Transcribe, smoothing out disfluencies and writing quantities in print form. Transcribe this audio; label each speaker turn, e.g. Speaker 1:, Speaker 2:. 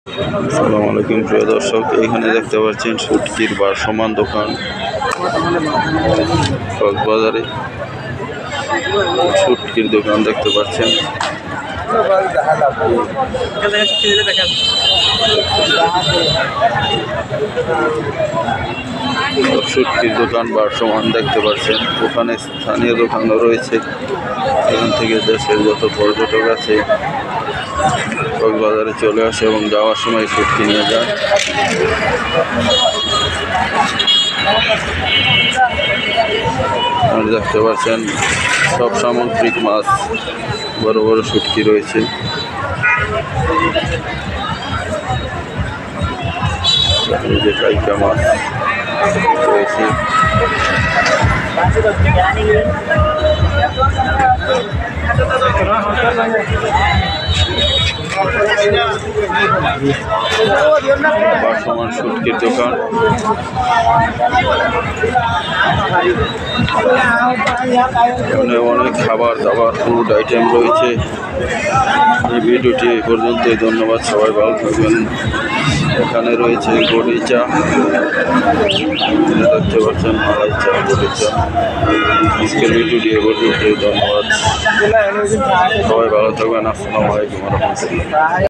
Speaker 1: আসসালামু আলাইকুম প্রিয় দর্শক, এখানে দেখতে পাচ্ছেন শুটকির ভাসমান দোকান কক্সবাজারে। শুটকির দোকান দেখতে পাচ্ছেন। শুটকির দোকান ভাসমান দেখতে পাচ্ছেন। ওখানে স্থানীয় দোকানও রয়েছে। এখান থেকে দেশের যত পর্যটক আছে কক্সবাজারে চলে আসে এবং যাওয়ার সময় শুটকি নিয়ে যায়। আপনি দেখতে পাচ্ছেন সব সামুদ্রিক মাছ, বড় বড় শুটকি রয়েছে। এই যে কাইকা মাছ রয়েছে। ভাসমান শুটকির দোকান। এখানে অনেক খাবার দাবার ফুড আইটেম রয়েছে। এই ভিডিওটি এই পর্যন্তই। ধন্যবাদ, সবাই ভালো থাকবেন। এখানে রয়েছে গড়ি চা, দেখতে পাচ্ছেন মালাই চা, গড়ি চা। আজকের ভিডিওটি এই পর্যন্তই। ধন্যবাদ, সবাই ভালো থাকবেন। আসসালামু আলাইকুম ওয়া রাহমাতুল্লাহ।